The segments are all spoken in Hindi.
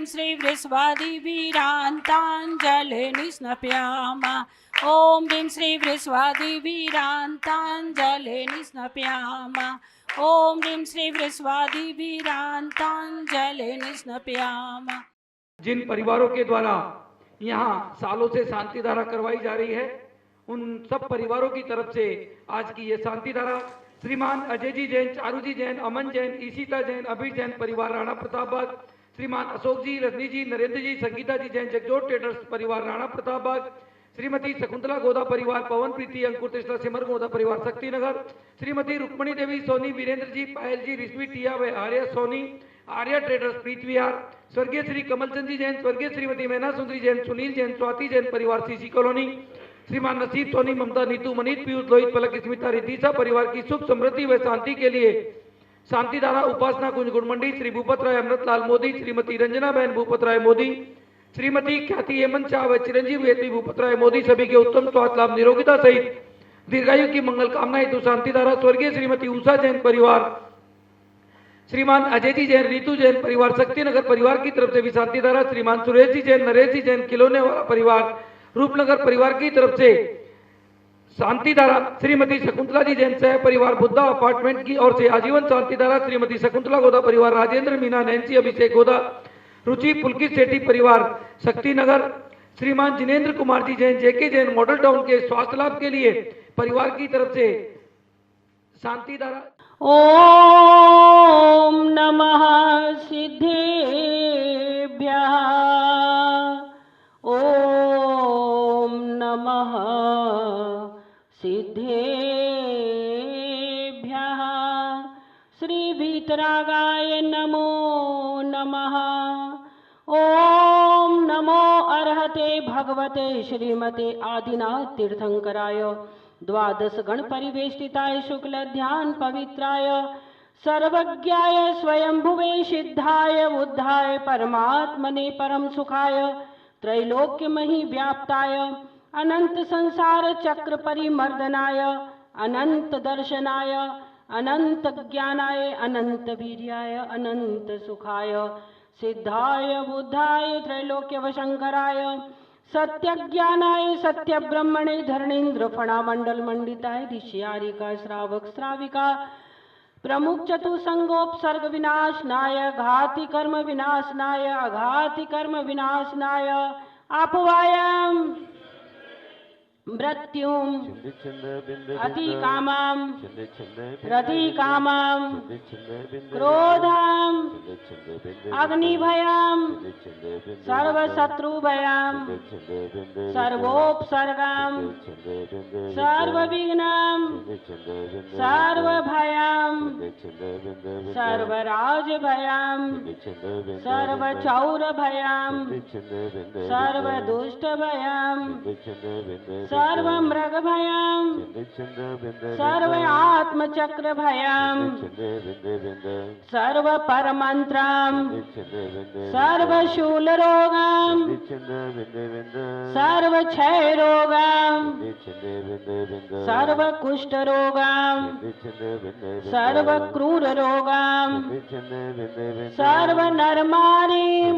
ह्रीं श्री वृषवादिवीरान्ताञ्जलिं स्नपयामः। ॐ ह्रीं श्री वृषवादिवीरान्ताञ्जलिं स्नपयामः। ॐ ह्रीं श्री वृषवादिवीरान्ताञ्जलिं स्नपयामः। जिन परिवारों के द्वारा यहाँ सालों से शांति धारा करवाई जा रही है, उन सब परिवारों की तरफ से आज की ये शांति धारा श्रीमान अजय जी जैन, चारू जी जैन, अमन जैन, ईशिता जैन, अभीर जैन परिवार राणा प्रतापबाग, श्रीमान अशोक जी, रजनी जी, नरेंद्र जी, संगीता जी जैन, जगजोत ट्रेडर्स परिवार राणा प्रतापबाग, श्रीमती शकुंतला गोदा परिवार पवन प्रीति, अंकुर कृष्णा सिमर गोदा परिवार शक्तिनगर, श्रीमती रुक्मणी देवी सोनी, वीरेंद्र जी, पायल जी, रिश्वी टिया व आर्य सोनी, आर्या ट्रेडर्स प्रीत विहार, स्वर्गीय श्री कमलचंद जी जैन, स्वर्गीय श्रीमती मैना सुंदरी जैन, सुनील जैन, स्वाति जैन परिवार सीसी कॉलोनी, श्रीमान नसीब सोनी, ममता, नीतू, मनीत, पीयूष, लोहित, पलक, स्मिता, रितिशा परिवार की सुख समृद्धि व शांति के लिए शांति धारा उपासना कुंज गुणमंडी, श्री भूपत राय अमृतलाल मोदी, श्रीमती रंजना बहन भूपत राय मोदी, श्रीमती ख्याति हेमंत शाह व चिरंजीव हेतु भूपत राय मोदी सभी के उत्तम स्वास्थ्य लाभ निरोगिता सहित दीर्घायु की मंगल कामना हेतु शांति धारा स्वर्गीय श्रीमती उषा जैन परिवार, श्रीमान अजय जी जैन, रीतू जैन परिवार शक्तिनगर परिवार की तरफ से भी शांति धारा, श्रीमान सुरेश जी जैन, नरेश जी जैन खिलौने वाला परिवार रूपनगर परिवार की तरफ से शांति धारा, श्रीमती शकुंतला जी जैन सह परिवार बुद्धा अपार्टमेंट की ओर से आजीवन शांति धारा, श्रीमती शकुंतला गोदा परिवार राजेंद्र मीना, नैन्सी, अभिषेक गोदा, रुचि पुलकित सेठी परिवार शक्तिनगर, श्रीमान जिनेन्द्र कुमार जी जैन, जेके जैन मॉडल टाउन के स्वास्थ्य लाभ के लिए परिवार की तरफ से शांति धारा। ॐ नमः सिद्धेभ्यः। ॐ नमः सिद्धेभ्यः। श्री वीतरागाय नमो नमः। ॐ नमो अर्हते भगवते श्रीमते आदिनाथ तीर्थंकराय द्वादश गण परिवेष्टिताय शुक्ल ध्यान पवित्राय सर्वज्ञाय स्वयंभुवे सिद्धाय बुद्धाय परमात्मने परम सुखाय त्रैलोक्यमहि व्याप्ताय अनंत संसार चक्र परिमर्दनाय अनंत दर्शनाय अनंत ज्ञानाय अनंत वीर्याय अनंत सुखाय सिद्धाय बुद्धाय त्रैलोक्य वशंकराय सत्य ज्ञानाय सत्य ब्रह्मणे धरणेन्द्र फणामंडल मंडिताय ऋषियारिका श्रावक श्राविका प्रमुख चतुसंगोपसर्ग विनाशनाय घाति कर्म विनाशनाय अघाति कर्म विनाशनाय अपवायम मृत्युम अति कामम रति कामम क्रोधम अग्निभयम सर्वशत्रुभयम सर्वोपसर्गम सर्वविघ्नम सर्वभयम सर्वराजभयम सर्वचौरभयम सर्वदुष्टभयम सर्वमृगभयम सर्व आत्मचक्रभयम सर्व परमंत्रम सर्वशूलरोगम सर्व क्षयरोगम सर्व कुष्ठरोगम सर्व क्रूररोगम सर्व नरमारीम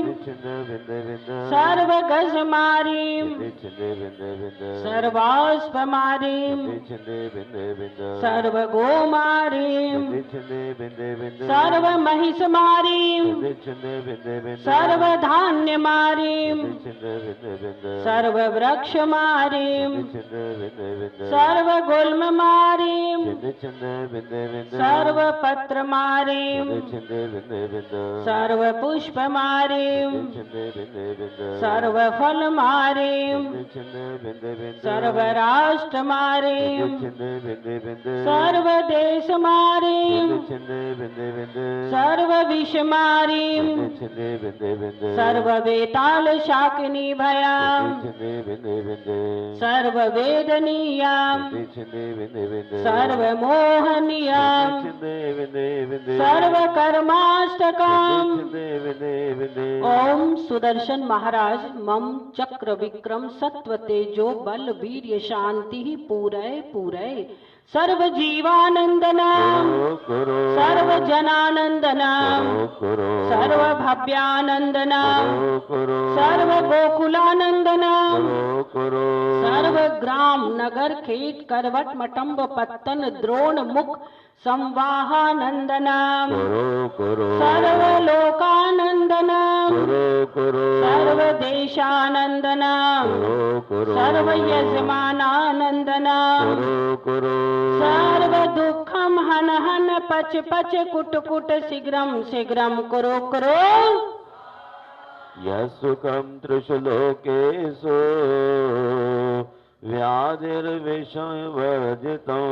सर्व गजमारीम सर्वास्पमारीम सर्व गोमारीम सर्व महिषमारीम सर्व धान्यमारीम सर्व वृक्षमारीम सर्व गुल्ममारीम सर्व पत्रमारीम सर्व पुष्पमारीम सर्व फलमारीम सर्व राष्ट्रमारीम सर्व देशमारीम सर्व विषमारीम सर्व वेताल शाकिनी भयाम सर्व वेदनीयाम सर्व मोहनीयाम सर्व कर्माष्टकम। ओम सुदर्शन महाराज मम चक्र विक्रम सत्व तेजो बल वीर्य शांति पूरय पूरय सर्वजीवानन्दनं कुरु सर्वजनानन्दनं कुरु सर्वभव्यानन्दनं कुरु सर्वगोकुलानन्दनं कुरु सर्वग्राम नगर खेत करवट मटम्ब पत्तन द्रोण मुख संवाहानन्दनं कुरु सर्वलोकानन्दनं कुरु सर्वदेशानन्दनं सर्वयजमानानन्दनं कुरु सर्वदुःखं हन हन पच पच कुट कुट शीघ्रं शीघ्रं कुरु कुरु यस्सुखं त्रिषु लोकेषु व्याधिर्विषवर्जितम्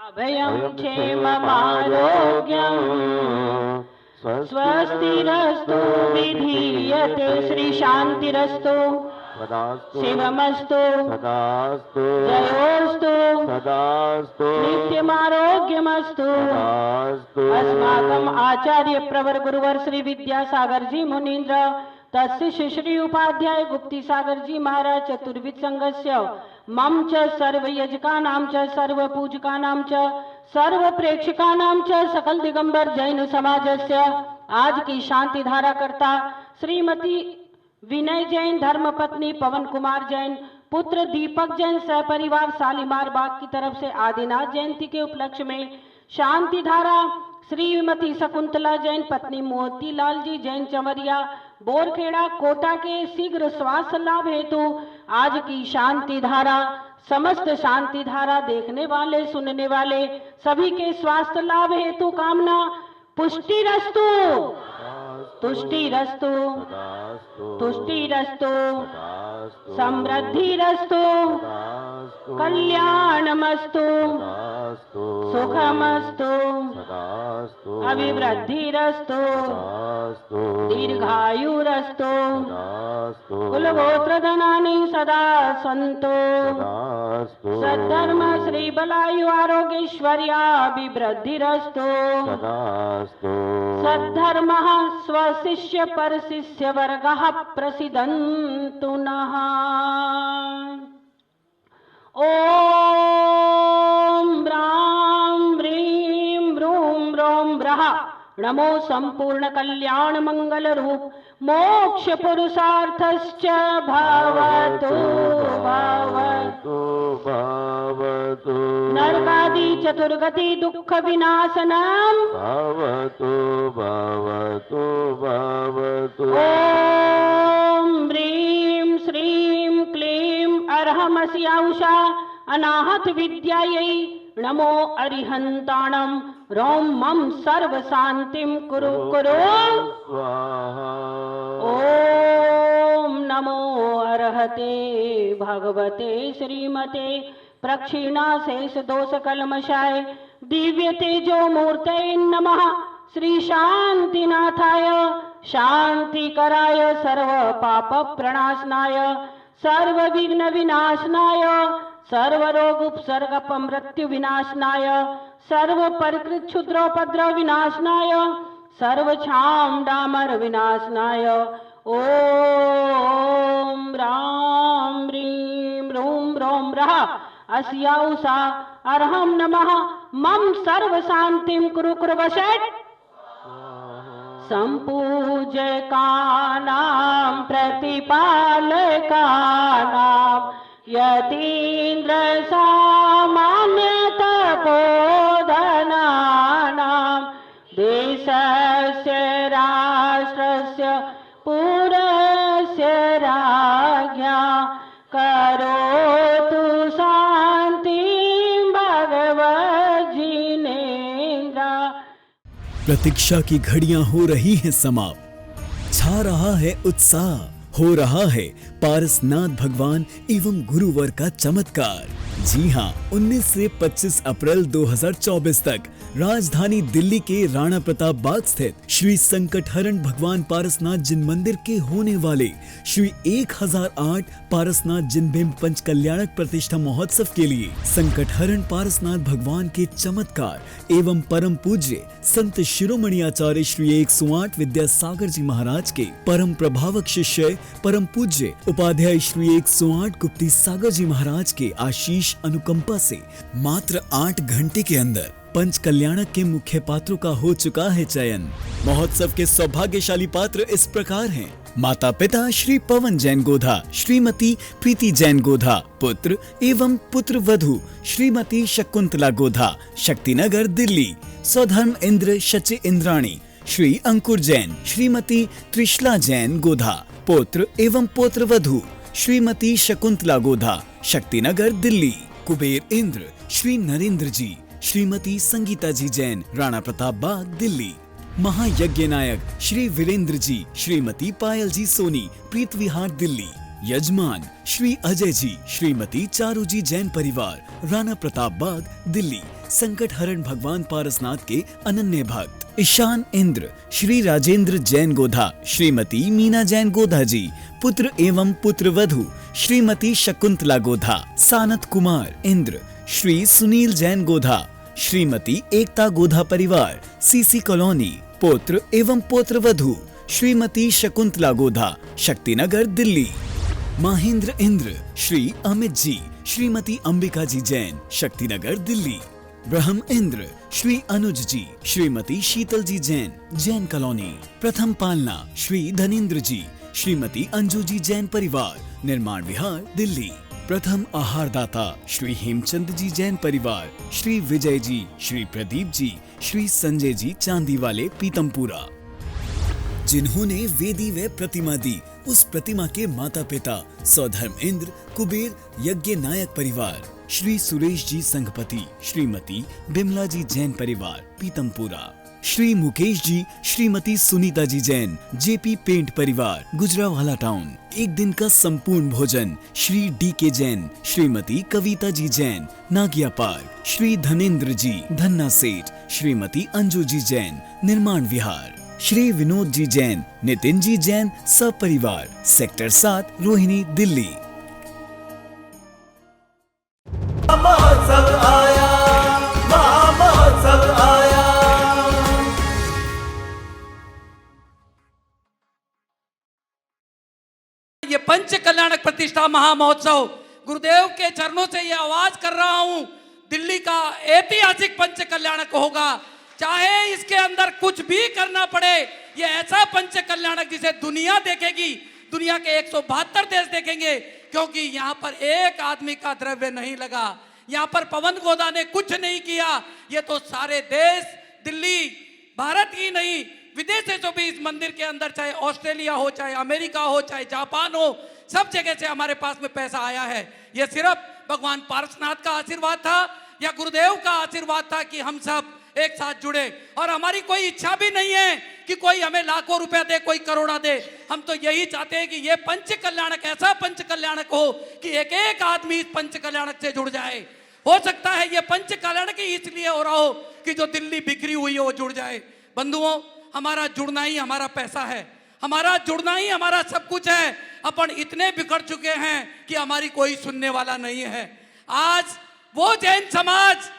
अभयं क्षेममारोग्यं स्वस्तिरस्तु विधीयते श्री शांतिरस्तु सदास्तु शिवमस्तु सदास्तु जयोस्तु सदास्तु नित्यमारोग्यमस्तु सदास्तु अस्माकम् आचार्य प्रवर गुरुवर श्री विद्यासागर जी मुनीन्द्र तस्य श्री उपाध्याय गुप्ती सागर जी महाराज चतुर्विद संघस्य मम च सर्व यजकानां च सर्व पूजकानां च सर्व प्रेक्षकानां च सकल दिगंबर जैन समाजस्य आज की शांति धारा करता श्रीमती विनय जैन, धर्मपत्नी पवन कुमार जैन, पुत्र दीपक जैन, सहपरिवार शालीमार बाग की तरफ से आदिनाथ जयंती के उपलक्ष्य में शांति धारा श्रीमती शकुंतला जैन, पत्नी मोतीलाल जी जैन चमरिया, बोरखेड़ा कोटा के शीघ्र स्वास्थ्य लाभ हेतु आज की शांति धारा समस्त शांति धारा देखने वाले सुनने वाले सभी के स्वास्थ्य लाभ हेतु कामना पुष्टिरस्तु तुष्टिरस्तु तुष्टिरस्तु समृद्धिरस्तु कल्याणमस्तु सुखमस्तु अभिवृद्धिरस्तु दीर्घायुरस्तु कुलगोत्रधनानि सदा सन्तु सद्धर्म श्री बलायु आरोग्यैश्वर्याभिवृद्धिरस्तु सद्धर्मः स्वशिष्य परशिष्य वर्गः प्रसीदन्तु नः। ओम ब्रां ब्रीं ब्रूं ब्रौं ब्रः नमो संपूर्ण कल्याण मंगल रूप मोक्ष पुरुषार्थश्च भवतु भवतु भवतु नरकादि चतुर्गति दुःख विनाशनम् भवतु भवतु भवतु ओम ह्रीं श्रीं क्लीं अर्हमस्याउषा अनाहत विद्यायै नमो अरिहन्ताणं रों मम सर्व शांतिं कुरु कुरु स्वाहा ओम नमो अरहते भगवते श्रीमते प्रक्षिणा शेष दोष कलमशाय दिव्य तेजो मूर्ते नमः श्री शांतिनाथाय शांतिकराय सर्व पाप प्रणाशनाय सर्व विघ्न विनाशनाय सर्व रोग उपसर्ग मृत्यु विनाशनाय सर्व परिकृत क्षुद्रोपद्रव विनाशनाय सर्व छाम डामर विनाशनाय ओम राम ह्रीं ब्रूं ब्रौं ब्रः अस्याउषा अर्हं नमः मम सर्व शांतिं कुरु कुरु वशेत् संपूजकानां प्रतिपालकानां यतीन्द्र सामान्य तपोधनानां देशस्य राष्ट्रस्य पुरस्य राज्ञा करोतु शान्तिं भगवज्जिनेन्द्र। प्रतीक्षा की घड़ियां हो रही हैं समाप्त, छा रहा है उत्साह, हो रहा है पारसनाथ भगवान एवं गुरुवर का चमत्कार। जी हाँ, 19 से 25 अप्रैल 2024 तक राजधानी दिल्ली के राणा प्रताप बाग स्थित श्री संकटहरण भगवान पारसनाथ जिन मंदिर के होने वाले श्री 1008 पारसनाथ जिन भीम पंच कल्याणक प्रतिष्ठा महोत्सव के लिए संकटहरण पारसनाथ भगवान के चमत्कार एवं परम पूज्य संत शिरोमणि आचार्य श्री 108 विद्यासागर जी महाराज के परम प्रभावक शिष्य परम पूज्य उपाध्याय श्री 108 गुप्ती सागर जी महाराज के आशीष अनुकंपा से मात्र 8 घंटे के अंदर पंच कल्याणक के मुख्य पात्रों का हो चुका है चयन। महोत्सव के सौभाग्यशाली पात्र इस प्रकार हैं। माता पिता श्री पवन जैन गोधा, श्रीमती प्रीति जैन गोधा, पुत्र एवं पुत्र वधु श्रीमती शकुंतला गोधा, शक्तिनगर दिल्ली। स्वधर्म इंद्र शचि इंद्राणी श्री अंकुर जैन, श्रीमती त्रिशला जैन गोधा, पौत्र एवं पौत्र वधु श्रीमती शकुंतला गोधा, शक्तिनगर दिल्ली। कुबेर इंद्र श्री नरेंद्र जी, श्रीमती संगीता जी जैन, राणा प्रताप बाग दिल्ली। महायज्ञ नायक श्री वीरेंद्र जी, श्रीमती पायल जी सोनी, प्रीत विहार दिल्ली। यजमान श्री अजय जी, श्रीमती चारू जी जैन परिवार, राणा प्रताप बाग दिल्ली। संकट हरण भगवान पारसनाथ के अनन्य भक्त। ईशान इंद्र श्री राजेंद्र जैन गोधा, श्रीमती मीना जैन गोधा जी, पुत्र एवं पुत्र वधु श्रीमती शकुंतला गोधा। सानत कुमार इंद्र श्री सुनील जैन गोधा, श्रीमती एकता गोधा परिवार, सीसी कॉलोनी। पौत्र एवं पौत्र वधु श्रीमती शकुंतला गोधा, शक्तिनगर दिल्ली। महेंद्र इंद्र श्री अमित जी, श्रीमती अंबिका जी जैन, शक्तिनगर दिल्ली। ब्रह्म इंद्र श्री अनुज जी, श्रीमती शीतल जी जैन, जैन कॉलोनी। प्रथम पालना श्री धनेन्द्र जी, श्रीमती अंजू जी जैन परिवार, निर्माण विहार दिल्ली। प्रथम आहार दाता श्री हेमचंद जी जैन परिवार, श्री विजय जी, श्री प्रदीप जी, श्री संजय जी चांदी वाले पीतमपुरा। जिन्होंने वेदी व प्रतिमा दी, उस प्रतिमा के माता पिता स्वधर्म इंद्र कुबेर यज्ञ नायक परिवार, श्री सुरेश जी संघपति, श्रीमती बिमला जी जैन परिवार, पीतमपुरा। श्री मुकेश जी, श्रीमती सुनीता जी जैन, जेपी पेंट परिवार, गुजरावाला टाउन। एक दिन का संपूर्ण भोजन श्री डी के जैन, श्रीमती कविता जी जैन, नागिया पार्क। श्री धनेन्द्र जी, धन्ना सेठ, श्रीमती अंजू जी जैन, निर्माण विहार। श्री विनोद जी जैन, नितिन जी जैन, सपरिवार, सेक्टर 7, रोहिणी, दिल्ली। महोत्सव आया, महोत्सव आया। ये पंच कल्याणक प्रतिष्ठा महामहोत्सव गुरुदेव के चरणों से ये आवाज कर रहा हूं, दिल्ली का ऐतिहासिक पंच कल्याणक होगा। चाहे इसके अंदर कुछ भी करना पड़े, ये ऐसा पंच कल्याणक जिसे दुनिया देखेगी, दुनिया के 172 देश देखेंगे, क्योंकि यहाँ पर एक आदमी का द्रव्य नहीं लगा। यहाँ पर पवन गोदा ने कुछ नहीं किया, ये तो सारे देश, दिल्ली, भारत ही नहीं विदेशों से भी इस मंदिर के अंदर, चाहे ऑस्ट्रेलिया हो, चाहे अमेरिका हो, चाहे जापान हो, सब जगह से हमारे पास में पैसा आया है। यह सिर्फ भगवान पारसनाथ का आशीर्वाद था या गुरुदेव का आशीर्वाद था कि हम सब एक साथ जुड़े। और हमारी कोई इच्छा भी नहीं है कि कोई हमें लाखों रुपया दे, कोई करोड़ा दे। हम तो यही चाहते हैं कि ये पंच कल्याणक ऐसा पंच कल्याणक हो कि एक एक आदमी इस पंच कल्याणक से जुड़ जाए। हो सकता है ये पंच कल्याणक ही इसलिए हो रहा हो कि जो दिल्ली बिखरी हुई है वो जुड़ जाए। बंधुओं, हमारा जुड़ना ही हमारा पैसा है, हमारा जुड़ना ही हमारा सब कुछ है। अपन इतने बिखर चुके हैं कि हमारी कोई सुनने वाला नहीं है। आज वो जैन समाज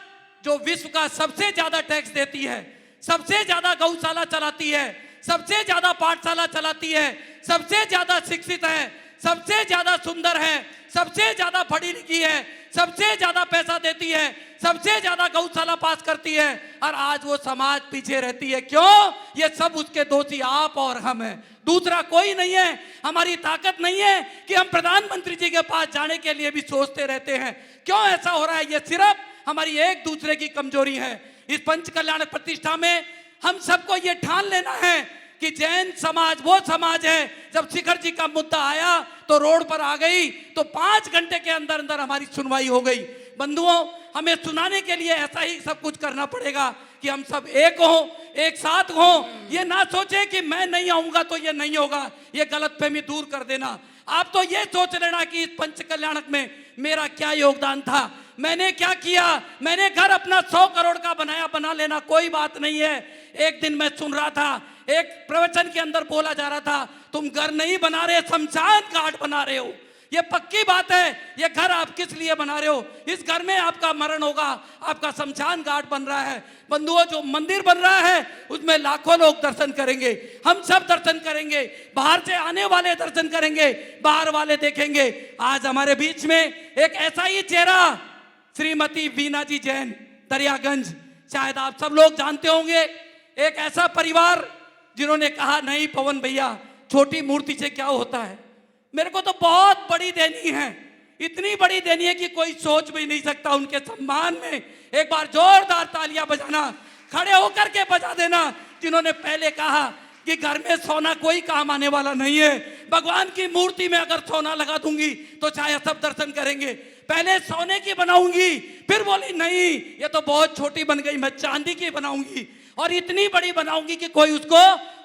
जो विश्व का सबसे ज्यादा टैक्स देती है, सबसे ज्यादा गौशाला चलाती है, सबसे ज्यादा पाठशाला चलाती है, सबसे ज्यादा शिक्षित है, सबसे ज्यादा सुंदर है, सबसे ज्यादा पढ़ी लिखी है, सबसे ज्यादा पैसा देती है, सबसे ज्यादा गौशाला पास करती है, और आज वो समाज पीछे रहती है। क्यों? ये सब उसके दोषी आप और हम हैं, दूसरा कोई नहीं है। हमारी ताकत नहीं है कि हम प्रधानमंत्री जी के पास जाने के लिए भी सोचते रहते हैं। क्यों ऐसा हो रहा है? ये सिर्फ हमारी एक दूसरे की कमजोरी है। इस पंच कल्याण प्रतिष्ठा में हम सबको ये ठान लेना है कि जैन समाज वो समाज है, जब शिखर जी का मुद्दा आया तो रोड पर आ गई, तो 5 घंटे के अंदर अंदर हमारी सुनवाई हो गई। बंधुओं, हमें सुनाने के लिए ऐसा ही सब कुछ करना पड़ेगा कि हम सब एक हों, एक साथ हों। ये ना सोचे कि मैं नहीं आऊंगा तो ये नहीं होगा, ये गलतफहमी दूर कर देना। आप तो ये सोच लेना कि इस पंच कल्याणक में मेरा क्या योगदान था, मैंने क्या किया, मैंने घर अपना 100 करोड़ का बनाया, बना लेना कोई बात नहीं है। एक दिन मैं सुन रहा था, एक प्रवचन के अंदर बोला जा रहा था, तुम घर नहीं बना रहे, शमशान घाट बना रहे हो। ये पक्की बात है। ये घर आप किस लिए बना रहे हो? इस घर में आपका मरण होगा, आपका शमशान घाट बन रहा है। बंधुओं, जो मंदिर बन रहा है उसमें लाखों लोग दर्शन करेंगे, हम सब दर्शन करेंगे, बाहर से आने वाले दर्शन करेंगे, बाहर वाले देखेंगे। आज हमारे बीच में एक ऐसा ही चेहरा, श्रीमती वीना जी जैन, दरियागंज, शायद आप सब लोग जानते होंगे। एक ऐसा परिवार जिन्होंने कहा नहीं पवन भैया, छोटी मूर्ति से क्या होता है, मेरे को तो बहुत बड़ी देनी है, इतनी बड़ी देनी है कि कोई सोच भी नहीं सकता। उनके सम्मान में एक बार जोरदार तालियां बजाना, खड़े होकर के बजा देना, जिन्होंने पहले कहा कि घर में सोना कोई काम आने वाला नहीं है, भगवान की मूर्ति में अगर सोना लगा दूंगी तो शायद सब दर्शन करेंगे। पहले सोने की बनाऊंगी, फिर बोली नहीं ये तो बहुत छोटी बन गई, मैं चांदी की बनाऊंगी और इतनी बड़ी बनाऊंगी कि कोई उसको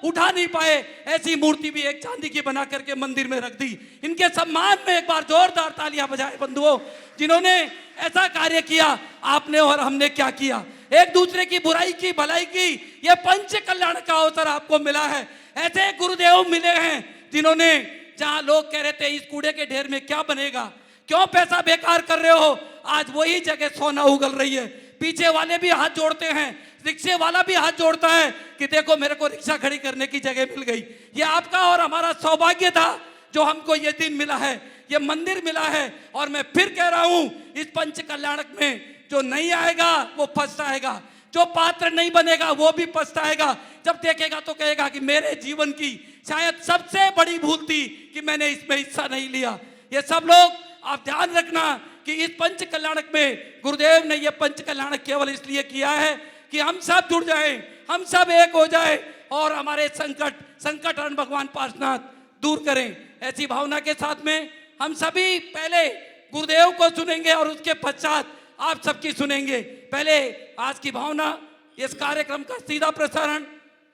उठा नहीं पाए। ऐसी मूर्ति भी एक चांदी की बना करके मंदिर में रख दी। इनके सम्मान में एक बार जोरदार तालियां बजाए बंधुओं, जिन्होंने ऐसा कार्य किया। आपने और हमने क्या किया? एक दूसरे की बुराई की, भलाई की। ये पंच कल्याण का अवसर आपको मिला है। ऐसे गुरुदेव मिले हैं जिन्होंने, जहां लोग कह रहे थे इस कूड़े के ढेर में क्या बनेगा, क्यों पैसा बेकार कर रहे हो, आज वही जगह सोना उगल रही है। पीछे वाले भी हाथ जोड़ते हैं, रिक्शे वाला भी हाथ जोड़ता है कि देखो मेरे को रिक्शा खड़ी करने की जगह मिल गई। ये आपका और हमारा सौभाग्य था जो हमको ये दिन मिला है, ये मंदिर मिला है। और मैं फिर कह रहा हूं, इस पंच कल्याणक में जो नहीं आएगा वो पछताएगा, जो पात्र नहीं बनेगा वो भी पछताएगा। जब देखेगा तो कहेगा कि मेरे जीवन की शायद सबसे बड़ी भूल थी कि मैंने इसमें हिस्सा नहीं लिया। ये सब लोग आप ध्यान रखना कि इस पंच कल्याणक में गुरुदेव ने ये पंच कल्याणक केवल इसलिए किया है कि हम सब जुड़ जाएं, हम सब एक हो जाए और हमारे संकट हरण भगवान पार्श्वनाथ दूर करें। ऐसी भावना के साथ में हम सभी पहले गुरुदेव को सुनेंगे और उसके पश्चात आप सबकी सुनेंगे। पहले आज की भावना, इस कार्यक्रम का सीधा प्रसारण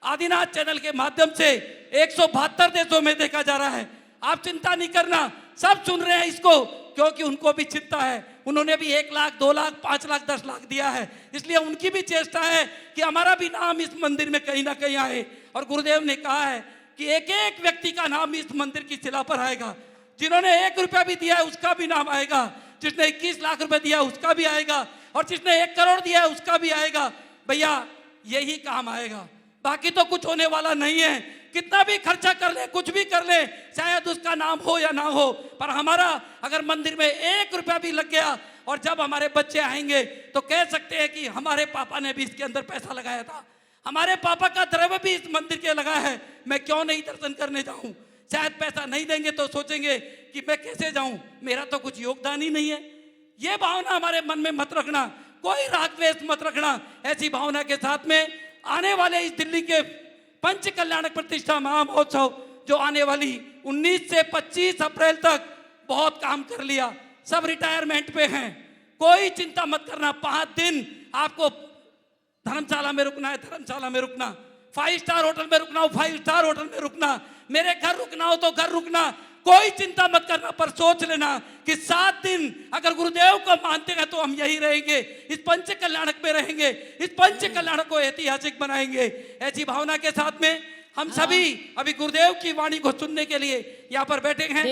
आदिनाथ चैनल के माध्यम से 172 देशों में देखा जा रहा है। आप चिंता नहीं करना, सब सुन रहे हैं इसको, क्योंकि उनको भी चिंता है। उन्होंने भी 1 लाख, 2 लाख, 5 लाख, 10 लाख दिया है, इसलिए उनकी भी चेष्टा है कि हमारा भी नाम इस मंदिर में कहीं ना कहीं आए। और गुरुदेव ने कहा है कि एक एक व्यक्ति का नाम इस मंदिर की शिला पर आएगा। जिन्होंने 1 रुपया भी दिया है उसका भी नाम आएगा, जिसने 21 लाख रुपए दिया उसका भी आएगा, और जिसने 1 करोड़ दिया है उसका भी आएगा। भैया यही काम आएगा, बाकी तो कुछ होने वाला नहीं है। कितना भी खर्चा कर ले, कुछ भी कर ले, शायद उसका नाम हो या ना हो, पर हमारा अगर मंदिर में 1 रुपया भी लग गया और जब हमारे बच्चे आएंगे तो कह सकते हैं कि हमारे पापा ने भी इसके अंदर पैसा लगाया था, हमारे पापा का द्रव्य भी इस मंदिर के लगा है, मैं क्यों नहीं दर्शन करने जाऊं। शायद पैसा नहीं देंगे तो सोचेंगे कि मैं कैसे जाऊं, मेरा तो कुछ योगदान ही नहीं है। ये भावना हमारे मन में मत रखना, कोई राग द्वेष मत रखना। ऐसी भावना के साथ में आने वाले इस दिल्ली के पंच कल्याणक प्रतिष्ठा महामहोत्सव जो आने वाली 19 से 25 अप्रैल तक बहुत काम कर लिया, सब रिटायरमेंट पे हैं, कोई चिंता मत करना। 5 दिन आपको धर्मशाला में रुकना है, धर्मशाला में रुकना, 5 स्टार होटल में रुकना हो, 5 स्टार होटल में रुकना, मेरे घर रुकना हो तो घर रुकना, कोई चिंता मत करना। पर सोच लेना कि 7 दिन अगर गुरुदेव को मानते हैं तो हम यही रहेंगे, इस पंच कल्याणक में रहेंगे, इस पंच कल्याणक को ऐतिहासिक बनाएंगे। ऐसी भावना के साथ में हम सभी अभी गुरुदेव की वाणी को सुनने के लिए यहाँ पर बैठे हैं।